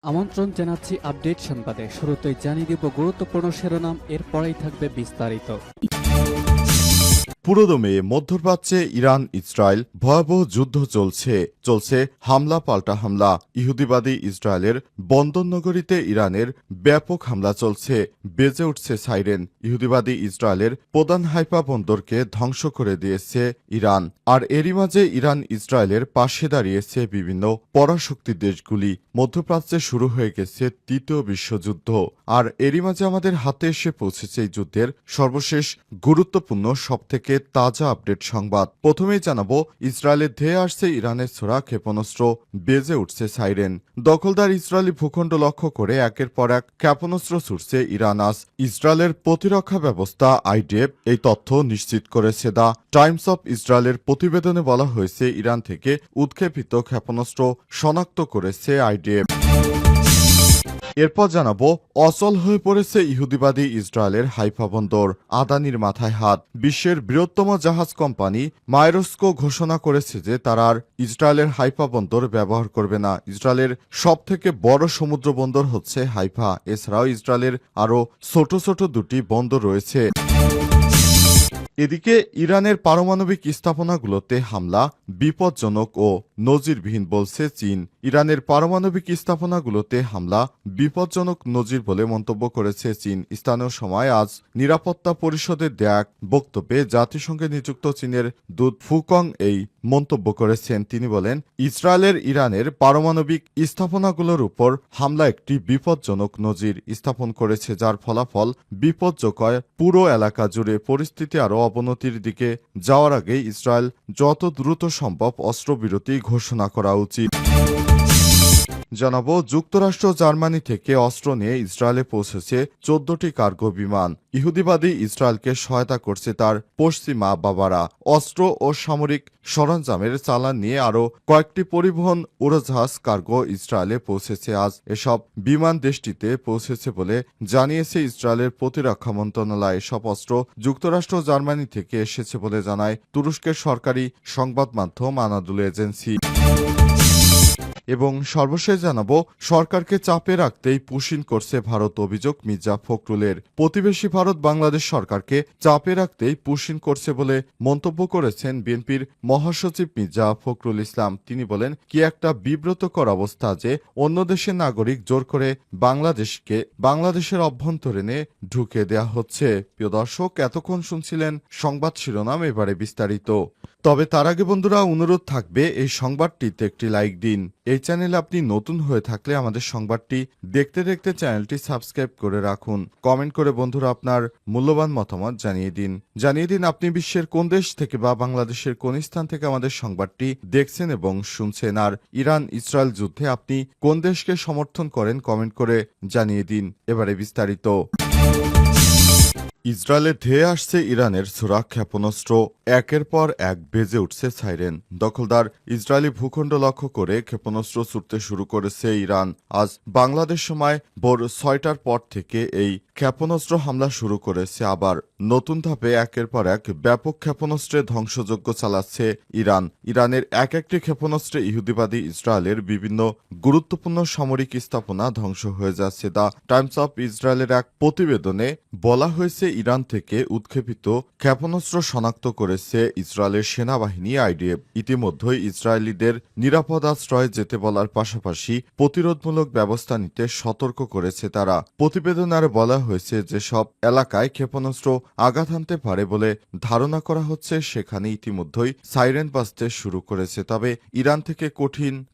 আমন্ত্রণ জানাচ্ছি আপডেট সংবাদে। শুরুতেই জানিয়ে দিব গুরুত্বপূর্ণ শিরোনাম, এরপরেই থাকবে বিস্তারিত। পুরোদমে মধ্যপ্রাচ্যে ইরান ইসরায়েল ভয়াবহ যুদ্ধ চলছে হামলা পাল্টা হামলা। ইহুদিবাদী ইসরায়েলের বন্দরনগরীতে ইরানের ব্যাপক হামলা চলছে, বেজে উঠছে সাইরেন। ইহুদিবাদী ইসরায়েলের প্রধান হাইফা বন্দরকে ধ্বংস করে দিয়েছে ইরান। আর এরই মাঝে ইরান ইসরায়েলের পাশে দাঁড়িয়েছে বিভিন্ন পরাশক্তি দেশগুলি। মধ্যপ্রাচ্যে শুরু হয়ে গেছে তৃতীয় বিশ্বযুদ্ধ। আর এরই মাঝে আমাদের হাতে এসে পৌঁছেছে এই যুদ্ধের সর্বশেষ গুরুত্বপূর্ণ সবথেকে তাজা আপডেট সংবাদ। প্রথমেই জানাবো, ইসরায়েলের ধেয়ে আসছে ইরানের ছোড়া ক্ষেপণাস্ত্র, বেজে উঠছে সাইরেন। দখলদার ইসরায়েলি ভূখণ্ড লক্ষ্য করে একের পর এক ক্ষেপণাস্ত্র ছুড়ছে ইরান। আজ ইসরায়েলের প্রতিরক্ষা ব্যবস্থা আইডিএফ এই তথ্য নিশ্চিত করেছে। দ্য টাইমস অফ ইসরায়েলের প্রতিবেদনে বলা হয়েছে, ইরান থেকে উৎক্ষেপিত ক্ষেপণাস্ত্র শনাক্ত করেছে আইডিএফ। এরপর জানাবো, অচল হয়ে পড়েছে ইহুদিবাদী ইসরায়েলের হাইফা বন্দর, আদানির মাথায় হাত। বিশ্বের বৃহত্তম জাহাজ কোম্পানি মাইরস্কো ঘোষণা করেছে যে তারা আর ইসরায়েলের হাইফা বন্দর ব্যবহার করবে না। ইসরায়েলের সবথেকে বড় সমুদ্র বন্দর হচ্ছে হাইফা। এছাড়াও ইসরায়েলের আরও ছোট ছোট দুটি বন্দর রয়েছে। এদিকে ইরানের পারমাণবিক স্থাপনাগুলোতে হামলা বিপজ্জনক ও নজিরবিহীন বলছে চীন। ইরানের পারমাণবিক স্থাপনাগুলোতে হামলা বিপজ্জনক নজির বলে মন্তব্য করেছে চীন। স্থানীয় সময় আজ নিরাপত্তা পরিষদের দেয়া এক বক্তব্যে জাতিসংঘে নিযুক্ত চীনের দূত ফুকং এই মন্তব্য করেছেন। তিনি বলেন, ইসরায়েলের ইরানের পারমাণবিক স্থাপনাগুলোর উপর হামলা একটি বিপজ্জনক নজির স্থাপন করেছে, যার ফলাফল বিপজ্জনক। পুরো এলাকা জুড়ে পরিস্থিতি আরও অবনতির দিকে যাওয়ার আগে ইসরায়েল যত দ্রুত সম্ভব অস্ত্রবিরতি ঘোষণা করা উচিত। জানাবো, যুক্তরাষ্ট্র জার্মানি থেকে অস্ত্র নিয়ে ইসরায়েলে পৌঁছেছে 14টি কার্গো বিমান। ইহুদিবাদী ইসরায়েলকে সহায়তা করছে তার পশ্চিমা বাবারা। অস্ত্র ও সামরিক সরঞ্জামের চালান নিয়ে আরও কয়েকটি পরিবহন উড়োজাহাজ কার্গো ইসরায়েলে পৌঁছেছে। আজ এসব বিমান দেশটিতে পৌঁছেছে বলে জানিয়েছে ইসরায়েলের প্রতিরক্ষা মন্ত্রণালয়। এসব অস্ত্র যুক্তরাষ্ট্র জার্মানি থেকে এসেছে বলে জানায় তুরস্কের সরকারি সংবাদ মাধ্যম আনাদুল এজেন্সি। এবং সর্বশেষ জানাবো, সরকারকে চাপে রাখতেই পুশিন করছে ভারত, অভিযোগ মির্জা ফখরুলের। প্রতিবেশী ভারত বাংলাদেশ সরকারকে চাপে রাখতেই পুশিন করছে বলে মন্তব্য করেছেন বিএনপির মহাসচিব মির্জা ফখরুল ইসলাম। তিনি বলেন, কি একটা বিব্রতকর অবস্থা যে অন্য দেশের নাগরিক জোর করে বাংলাদেশের অভ্যন্তরীণে ঢুকে দেয়া হচ্ছে। প্রিয় দর্শক, এতক্ষণ শুনছিলেন সংবাদ শিরোনাম, এবারে বিস্তারিত। তবে তার আগে বন্ধুরা, অনুরোধ থাকবে এই সংবাদটিতে একটি লাইক দিন। এই চ্যানেলে আপনি নতুন হয়ে থাকলে আমাদের সংবাদটি দেখতে দেখতে চ্যানেলটি সাবস্ক্রাইব করে রাখুন। কমেন্ট করে বন্ধুরা আপনার মূল্যবান মতামত জানিয়ে দিন আপনি বিশ্বের কোন দেশ থেকে বা বাংলাদেশের কোন স্থান থেকে আমাদের সংবাদটি দেখছেন এবং শুনছেন। আর ইরান ইসরায়েল যুদ্ধে আপনি কোন দেশকে সমর্থন করেন কমেন্ট করে জানিয়ে দিন। এবারে বিস্তারিত। ইসরায়েলে ধেয়ে আসছে ইরানের ছোড়া ক্ষেপণাস্ত্র, একের পর এক বেজে উঠছে সাইরেন। দখলদার ইসরায়েলি ভূখণ্ড লক্ষ্য করে ক্ষেপণাস্ত্র ছুটতে শুরু করেছে ইরান। আজ বাংলাদেশ সময় ভোর 6টার পর থেকে এই ক্ষেপণাস্ত্র হামলা শুরু করেছে। আবার নতুন ধাপে একের পর এক ব্যাপক ক্ষেপণাস্ত্রে ধ্বংসযজ্ঞ চালাচ্ছে ইরান। ইরানের একটি ক্ষেপণাস্ত্রে ইহুদিবাদী ইসরায়েলের বিভিন্ন গুরুত্বপূর্ণ সামরিক স্থাপনা ধ্বংস হয়ে যাচ্ছে। দ্য টাইমস অফ ইসরায়েলের এক প্রতিবেদনে বলা হয়েছে, ইরান থেকে উৎক্ষেপিত ক্ষেপণাস্ত্র শনাক্ত করেছে ইসরায়েলের সেনাবাহিনী আইডিএফ। ইতিমধ্যেই ইসরায়েলিদের নিরাপদ আশ্রয়ে যেতে বলার পাশাপাশি প্রতিরোধমূলক ব্যবস্থা নিতে সতর্ক করেছে তারা। প্রতিবেদনে আরো বলা হয়েছে, যে সব এলাকায় ক্ষেপণাস্ত্র আঘাত হানতে পারে বলে ধারণা করা হচ্ছে সেখানে ইতিমধ্যেই সাইরেন বাজতে শুরু করেছে। তবে ইরান থেকে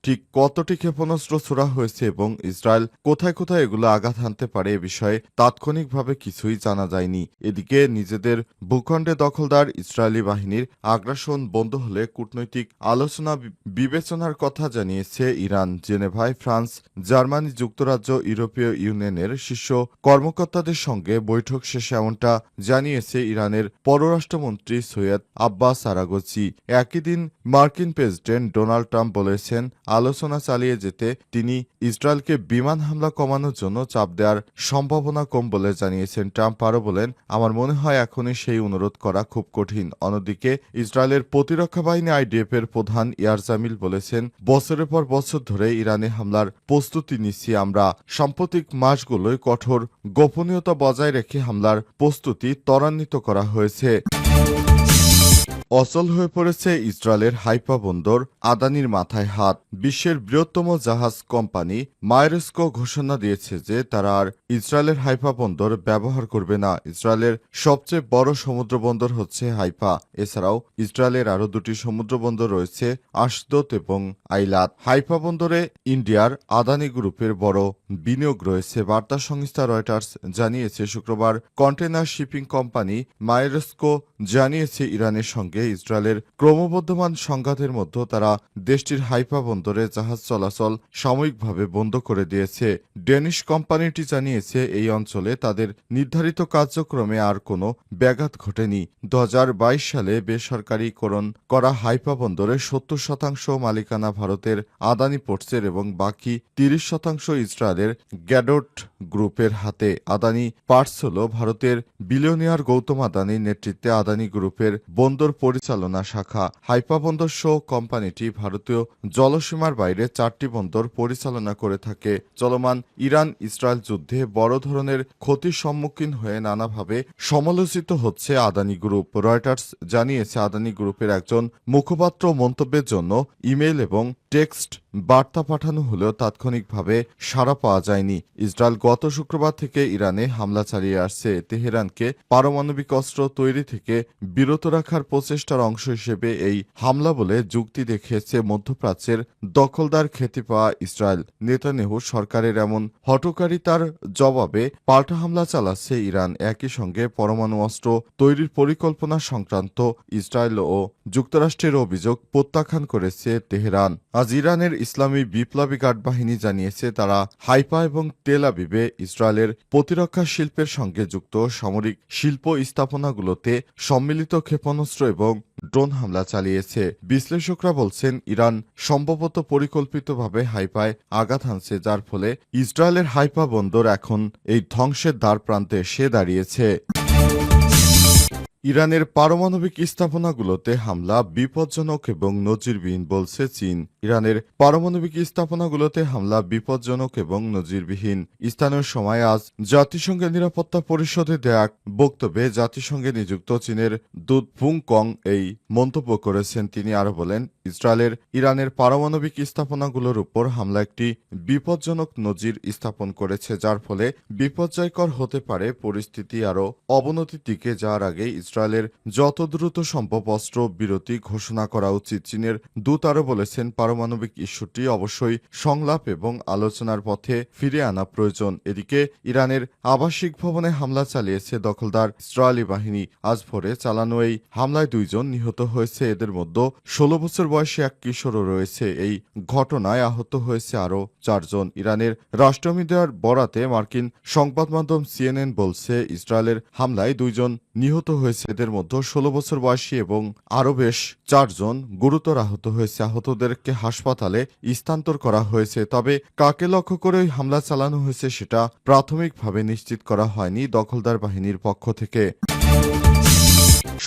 ঠিক কতটি ক্ষেপণাস্ত্র ছোড়া হয়েছে এবং ইসরায়েল কোথায় কোথায় এগুলো আঘাত হানতে পারে এ বিষয়ে তাৎক্ষণিকভাবে কিছুই জানা যায়নি। এদিকে নিজেদের ভূখণ্ডে দখলদার ইসরায়েলি বাহিনীর আগ্রাসন বন্ধ হলে কূটনৈতিক আলোচনা বিবেচনার কথা জানিয়েছে ইরান। জেনেভায় ফ্রান্স, জার্মানি, যুক্তরাজ্য, ইউরোপীয় ইউনিয়নের শীর্ষ কর্মকর্তাদের সঙ্গে বৈঠক শেষে এমনটা জানিয়েছে ইরানের পররাষ্ট্রমন্ত্রী সৈয়দ আব্বাস আরাগচি। একই দিন মার্কিন প্রেসিডেন্ট ডোনাল্ড ট্রাম্প বলেছেন, আলোচনা চালিয়ে যেতে তিনি ইসরায়েলকে বিমান হামলা কমানোর জন্য চাপ দেওয়ার সম্ভাবনা কম বলে জানিয়েছেন। ট্রাম্প আরও বলেন, আমার মনে হয় এখনই সেই অনুরোধ করা খুব কঠিন। অন্যদিকে ইসরায়েলের প্রতিরক্ষা বাহিনী IDF এর প্রধান ইয়ার জামিল বলেছেন, বছরের পর বছর ধরে ইরানে হামলার প্রস্তুতি নিচ্ছি আমরা। সাম্প্রতিক মাসগুলোয় কঠোর গোপনীয়তা বজায় রেখে হামলার প্রস্তুতি ত্বরান্বিত করা হয়েছে। অচল হয়ে পড়েছে ইসরায়েলের হাইফা বন্দর, আদানির মাথায় হাত। বিশ্বের বৃহত্তম জাহাজ কোম্পানি মায়েরস্কো ঘোষণা দিয়েছে যে তারা আর ইসরায়েলের হাইফা বন্দর ব্যবহার করবে না। ইসরায়েলের সবচেয়ে বড় সমুদ্র বন্দর হচ্ছে হাইফা। এছাড়াও ইসরায়েলের আরও দুটি সমুদ্র বন্দর রয়েছে, আশদোদ এবং আইলাত। হাইফা বন্দরে ইন্ডিয়ার আদানি গ্রুপের বড় বিনিয়োগ রয়েছে। বার্তা সংস্থা রয়টার্স জানিয়েছে শুক্রবার কন্টেনার শিপিং কোম্পানি মায়েরস্কো জানিয়েছে ইরানের সঙ্গে ইসরায়েলের ক্রমবর্ধমান সংঘাতের মধ্যে তারা দেশটির হাইফা বন্দরে জাহাজ চলাচল সাময়িকভাবে বন্ধ করে দিয়েছে। ডেনিশ কোম্পানিটি জানিয়েছে এই অঞ্চলে তাদের নির্ধারিত কার্যক্রমে আর কোনো ব্যাঘাত ঘটেনি। 2022 সালে বেসরকারীকরণ করা হাইফা বন্দরের 70% মালিকানা ভারতের আদানি পোর্টসের এবং বাকি 30% ইসরায়েলের গ্যাডোট গ্রুপের হাতে। আদানি পার্টস হল ভারতের বিলিয়নিয়ার গৌতম আদানির নেতৃত্বে আদানি গ্রুপের বন্দর পরিচালনা শাখা। হাইফা বন্দর সহ কোম্পানিটি ভারতীয় জলসীমার বাইরে 4টি বন্দর পরিচালনা করে থাকে। চলমান ইরান ইসরায়েল যুদ্ধে বড় ধরনের ক্ষতির সম্মুখীন হয়ে নানাভাবে সমালোচিত হচ্ছে আদানি গ্রুপ। রয়টার্স জানিয়েছে আদানি গ্রুপের একজন মুখপাত্র মন্তব্যের জন্য ইমেইল এবং টেক্সট বার্তা পাঠানো হলেও তাৎক্ষণিকভাবে সাড়া পাওয়া যায়নি। ইসরায়েল গত শুক্রবার থেকে ইরানে হামলা চালিয়ে আসছে। তেহরানকে পারমাণবিক অস্ত্র তৈরি থেকে বিরত রাখার প্রচেষ্টার অংশ হিসেবে এই হামলা বলে যুক্তি দেখিয়েছে মধ্যপ্রাচ্যের দখলদার খ্যাতি পাওয়া ইসরায়েল। নেতানিয়াহু সরকারের এমন হঠকারিতার জবাবে পাল্টা হামলা চালাচ্ছে ইরান। একই সঙ্গে পরমাণু অস্ত্র তৈরির পরিকল্পনা সংক্রান্ত ইসরায়েল ও যুক্তরাষ্ট্রের অভিযোগ প্রত্যাখ্যান করেছে তেহরান। আজ ইরানের ইসলামী বিপ্লবী গার্ড বাহিনী জানিয়েছে তারা হাইফা এবং তেল আবিবে ইসরায়েলের প্রতিরক্ষা শিল্পের সঙ্গে যুক্ত সামরিক শিল্প স্থাপনাগুলোতে সম্মিলিত ক্ষেপণাস্ত্র এবং ড্রোন হামলা চালিয়েছে। বিশ্লেষকরা বলছেন ইরান সম্ভবত পরিকল্পিতভাবে হাইফায় আঘাত হানছে, যার ফলে ইসরায়েলের হাইফা বন্দর এখন এই ধ্বংসের দ্বার প্রান্তে এসে দাঁড়িয়েছে। ইরানের পারমাণবিক স্থাপনাগুলোতে হামলা বিপজ্জনক এবং নজিরবিহীন বলছে চীন। ইরানের পারমাণবিক স্থাপনাগুলোতে হামলা বিপজ্জনক এবং নজিরবিহীন। স্থানীয় সময় আজ জাতিসংঘের নিরাপত্তা পরিষদে দেয়া এক বক্তব্যে জাতিসংঘে নিযুক্ত চীনের দূত ফুং কং এই মন্তব্য করেছেন। তিনি আরও বলেন, ইসরায়েলের ইরানের পারমাণবিক স্থাপনাগুলোর উপর হামলা একটি বিপজ্জনক নজির স্থাপন করেছে, যার ফলে বিপর্যয়কর হতে পারে পরিস্থিতি আরও অবনতির দিকে যাওয়ার আগে ইসরায়েলের যত দ্রুত সম্ভব অস্ত্র বিরতি ঘোষণা করা উচিত। চীনের দূত আরও বলেছেন, পারমাণবিক ইস্যুটি অবশ্যই সংলাপ এবং আলোচনার পথে ফিরে আনা প্রয়োজন। এদিকে ইরানের আবাসিক ভবনে হামলা চালিয়েছে দখলদার ইসরায়েলি বাহিনী। আজ ভোরে চালানো এই হামলায় 2 জন নিহত হয়েছে। এদের মধ্যে 16 বছর বয়সী এক কিশোরও রয়েছে। এই ঘটনায় আহত হয়েছে আরও 4 জন। ইরানের রাষ্ট্রীয় মিডিয়ার বরাতে মার্কিন সংবাদ মাধ্যম CNN বলছে, ইসরায়েলের হামলায় 2 জন নিহত হয়েছে। এদের মধ্যে 16 বছর বয়সী এবং আরও বেশ 4 জন গুরুতর আহত হয়েছে। আহতদেরকে হাসপাতালে স্থানান্তর করা হয়েছে। তবে কাকে লক্ষ্য করে ওই হামলা চালানো হয়েছে সেটা প্রাথমিকভাবে নিশ্চিত করা হয়নি দখলদার বাহিনীর পক্ষ থেকে।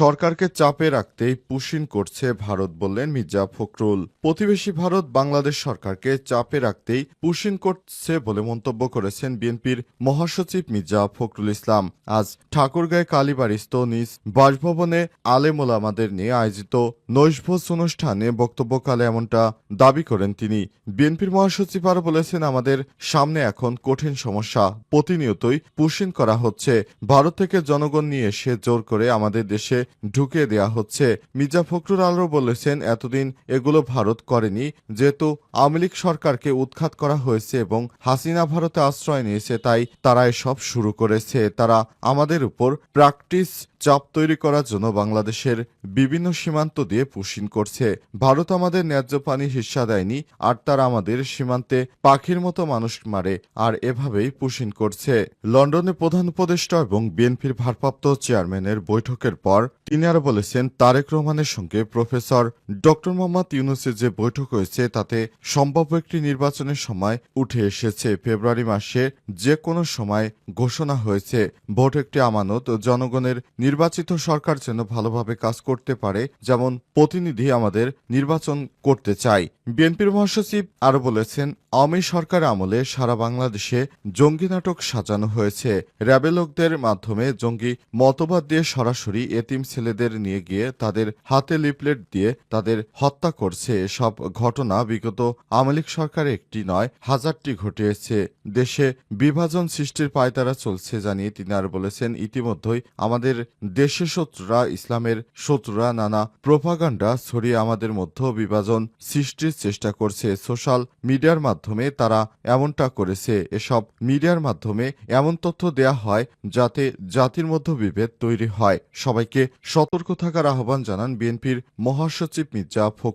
সরকারকে চাপে রাখতেই পুশিন করছে ভারত, বললেন মির্জা ফখরুল। প্রতিবেশী ভারত বাংলাদেশ সরকারকে চাপে রাখতেই পুশিন করছে বলে মন্তব্য করেছেন বিএনপির মহাসচিব মির্জা ফখরুল ইসলাম। আজ ঠাকুরগাঁও কালীবাড়িস্থ নিজ বাসভবনে আলেম ওলামাদের নিয়ে আয়োজিত নৈশভোজ অনুষ্ঠানে বক্তব্যকালে এমনটা দাবি করেন তিনি। বিএনপির মহাসচিব আরও বলেছেন, আমাদের সামনে এখন কঠিন সমস্যা, প্রতিনিয়তই পুশিন করা হচ্ছে। ভারত থেকে জনগণ নিয়ে এসে জোর করে আমাদের দেশে ঢুকিয়ে দেয়া হচ্ছে। মির্জা ফখরুল আরও বলেছেন, এতদিন এগুলো ভারত করেনি, যেহেতু আওয়ামী লীগ সরকারকে উৎখাত করা হয়েছে এবং হাসিনা ভারতে আশ্রয় নিয়েছে, তাই তারা এসব শুরু করেছে। তারা আমাদের উপর প্র্যাকটিস চাপ তৈরি করার জন্য বাংলাদেশের বিভিন্ন সীমান্ত দিয়ে পুশিং করছে। ভারত আমাদের ন্যায্য পানি হিস্সা দেয়নি, আর তারা আমাদের সীমান্তে পাখির মতো মানুষ মারে, আর এভাবেই পুশিং করছে। লন্ডনে প্রধান উপদেষ্টা এবং বিএনপির ভারপ্রাপ্ত চেয়ারম্যানের বৈঠকের পর তিনি আরো বলেছেন, তারেক রহমানের সঙ্গে প্রফেসর ডক্টর মোহাম্মদ ইউনূসের যে বৈঠক হয়েছে তাতে সম্ভাব্য একটি নির্বাচনের সময় উঠে এসেছে। ফেব্রুয়ারি মাসে যে কোনো সময় ঘোষণা হয়েছে। ভোট একটি আমানত, জনগণের নির্বাচিত সরকার যেন ভালোভাবে কাজ করতে পারে, যেমন প্রতিনিধি আমাদের নির্বাচন করতে চাই। বিএনপির মহাসচিব আরো বলেছেন, আওয়ামী সরকার আমলে সারা বাংলাদেশে জঙ্গি নাটক সাজানো হয়েছে। র্যাবের লোকদের মাধ্যমে জঙ্গি মতবাদ দিয়ে সরাসরি এতিম ছেলেদের নিয়ে গিয়ে তাদের হাতে লিফলেট দিয়ে তাদের হত্যা করছে। এসব ঘটনা বিগত আওয়ামী লীগ সরকারে একটি নয়, হাজারটি ঘটিয়েছে। দেশে বিভাজন সৃষ্টির পায়তারা চলছে জানিয়ে তিনি আর বলেছেন, ইতিমধ্যেই আমাদের দেশের শত্রুরা, ইসলামের শত্রুরা নানা প্রোপাগান্ডা ছড়িয়ে আমাদের মধ্যে বিভাজন সৃষ্টির চেষ্টা করছে। সোশ্যাল মিডিয়ার মাধ্যমে তারা এমনটা করেছে। এসব মিডিয়ার মাধ্যমে এমন তথ্য দেয়া হয় যাতে জাতির মধ্যে বিভেদ তৈরি হয়। সবাইকে সতর্ক থাকার আহ্বান জানান বিএনপির মহাসচিব মির্জা ফখরুল।